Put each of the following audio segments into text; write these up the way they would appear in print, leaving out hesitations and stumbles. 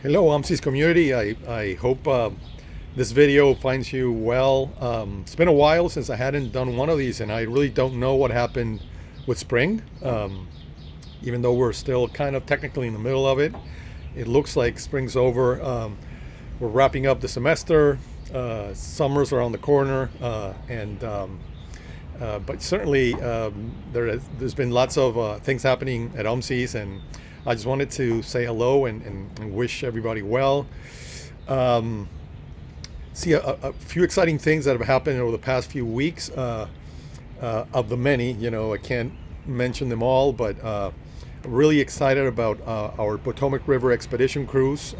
Hello, UMCES community. I hope this video finds you well. It's been a while since I hadn't done one of these, and I really don't know what happened with spring. Even though we're still kind of technically in the middle of it, it looks like spring's over. We're wrapping up the semester. Summer's around the corner, but certainly there's been lots of things happening at UMCES, and I just wanted to say hello and wish everybody well. See a few exciting things that have happened over the past few weeks. Of the many, I can't mention them all, but really excited about our Potomac River expedition cruise.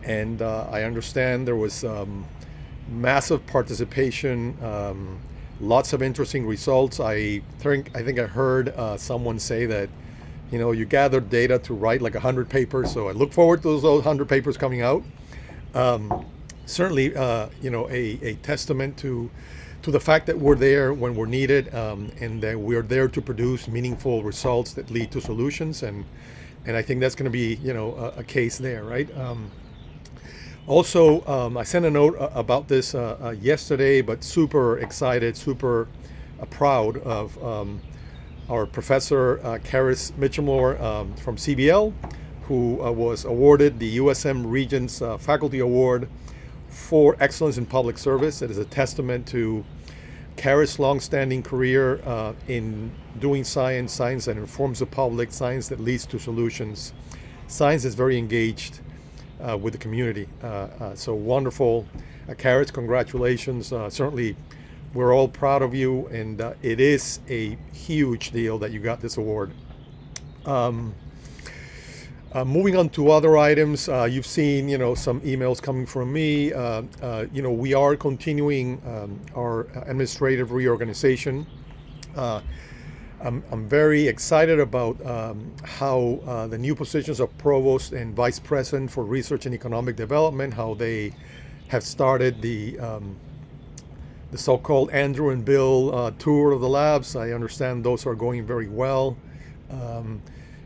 And I understand there was massive participation, lots of interesting results. I think I heard someone say that you gathered data to write like 100 papers. So I look forward to those 100 papers coming out. Certainly, a testament to the fact that we're there when we're needed, and that we're there to produce meaningful results that lead to solutions. And I think that's going to be, a case there, right? Also, I sent a note about this yesterday, but super excited, super proud of our professor, Karis Mitchellmore from CBL, who was awarded the USM Regents Faculty Award for Excellence in Public Service. It is a testament to Karis' longstanding career in doing science that informs the public, science that leads to solutions, science that's very engaged with the community. So wonderful. Karis, congratulations. Certainly, we're all proud of you, and it is a huge deal that you got this award. Moving on to other items, you've seen, some emails coming from me. We are continuing our administrative reorganization. I'm very excited about how the new positions of Provost and Vice President for Research and Economic Development, how they have started the so-called Andrew and Bill tour of the labs. I understand those are going very well.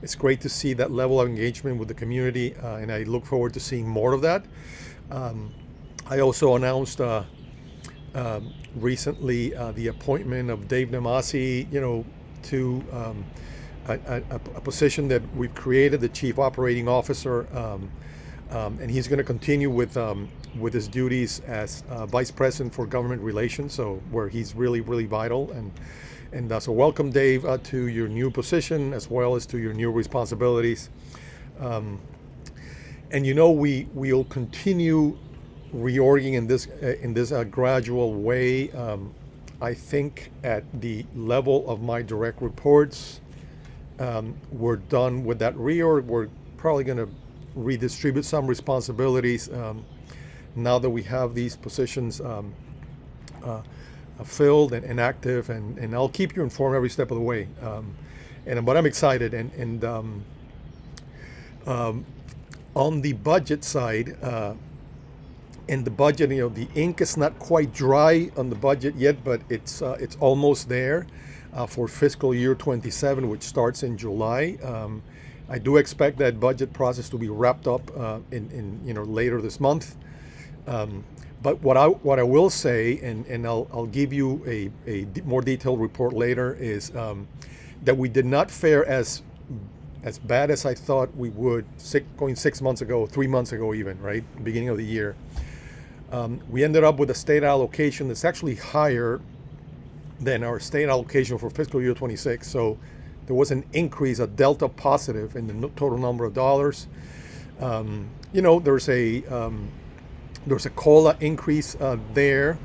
It's great to see that level of engagement with the community, and I look forward to seeing more of that. I also announced recently the appointment of Dave Namasi, to a position that we've created, the Chief Operating Officer, and he's going to continue with his duties as Vice President for Government Relations, so where he's really, really vital. And so welcome, Dave, to your new position as well as to your new responsibilities. And we'll continue reorging in this gradual way. I think at the level of my direct reports, we're done with that reorg. We're probably going to redistribute some responsibilities now that we have these positions filled and active, and I'll keep you informed every step of the way. But I'm excited, and on the budget side, and the budget, the ink is not quite dry on the budget yet, but it's almost there for fiscal year 27, which starts in July. I do expect that budget process to be wrapped up in later this month. But what I will say, and I'll give you a more detailed report later, is that we did not fare as bad as I thought we would going 6 months ago, 3 months ago even, right? Beginning of the year. We ended up with a state allocation that's actually higher than our state allocation for fiscal year 26. So there was an increase, a delta positive in the total number of dollars. There's a COLA increase there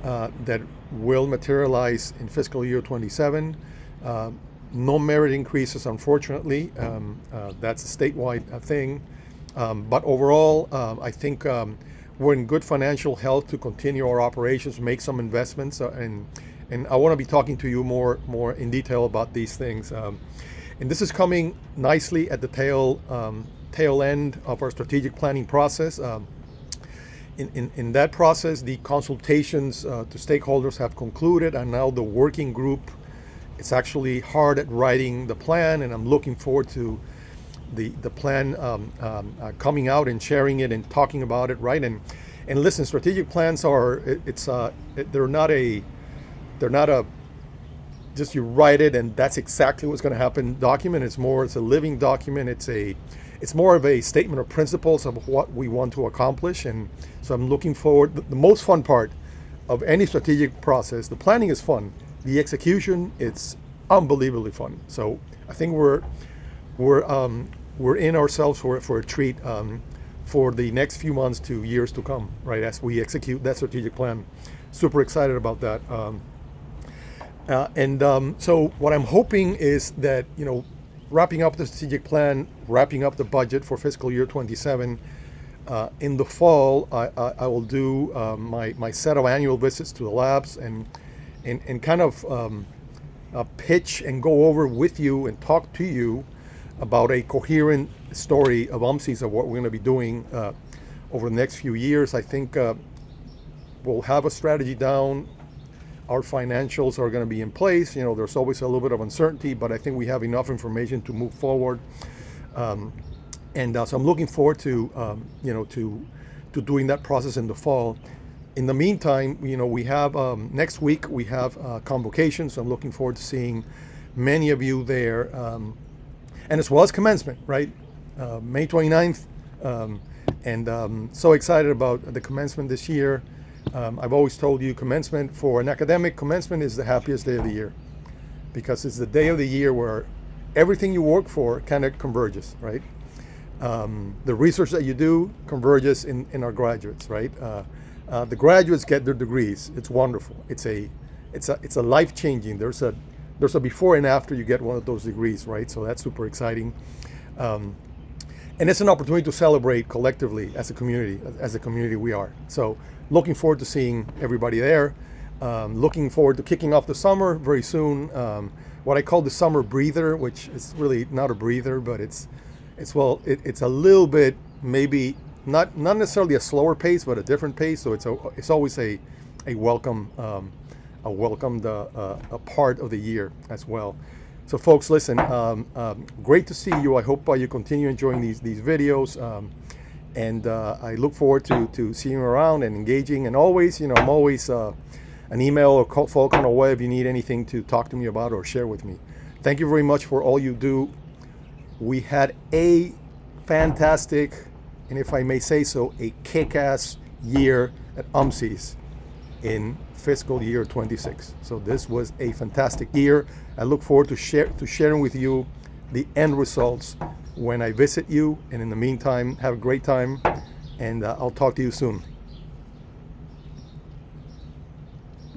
that will materialize in fiscal year 27. No merit increases, unfortunately. That's a statewide thing. But overall, I think we're in good financial health to continue our operations, make some investments, and I want to be talking to you more in detail about these things. And this is coming nicely at the tail end of our strategic planning process. In that process, the consultations to stakeholders have concluded, and now the working group is actually hard at writing the plan, and I'm looking forward to the plan coming out and sharing it and talking about it, right? And listen, strategic plans are they're not a just you write it and that's exactly what's going to happen document. It's a living document. It's more of a statement of principles of what we want to accomplish. And so I'm looking forward. The most fun part of any strategic process, the planning is fun. The execution, it's unbelievably fun. So I think we're in ourselves for a treat for the next few months to years to come, right? As we execute that strategic plan, super excited about that. So what I'm hoping is that, wrapping up the strategic plan, wrapping up the budget for fiscal year 27, in the fall, I will do my set of annual visits to the labs and kind of pitch and go over with you and talk to you about a coherent story of UMCES of what we're going to be doing over the next few years. I think we'll have a strategy down. Our financials are going to be in place. There's always a little bit of uncertainty, but I think we have enough information to move forward. So I'm looking forward to to doing that process in the fall. In the meantime, we have next week we have convocation, so I'm looking forward to seeing many of you there, and as well as commencement, right? May 29th, so excited about the commencement this year. I've always told you commencement for an academic, commencement is the happiest day of the year because it's the day of the year where everything you work for kind of converges, right? The research that you do converges in our graduates, right? The graduates get their degrees. It's wonderful. It's a life-changing. There's a before and after you get one of those degrees, right? So that's super exciting. And it's an opportunity to celebrate collectively as a community we are. So looking forward to seeing everybody there. Looking forward to kicking off the summer very soon. What I call the summer breather, which is really not a breather, but it's a little bit, maybe not necessarily a slower pace, but a different pace. So it's always a welcomed part of the year as well. So folks, listen, great to see you. I hope you continue enjoying these videos. And I look forward to seeing you around and engaging. And always, I'm always an email or phone call away if you need anything to talk to me about or share with me. Thank you very much for all you do. We had a fantastic, and if I may say so, a kick-ass year at UMCES in fiscal year 26. So this was a fantastic year. I look forward to sharing with you the end results when I visit you. And in the meantime, have a great time, and I'll talk to you soon.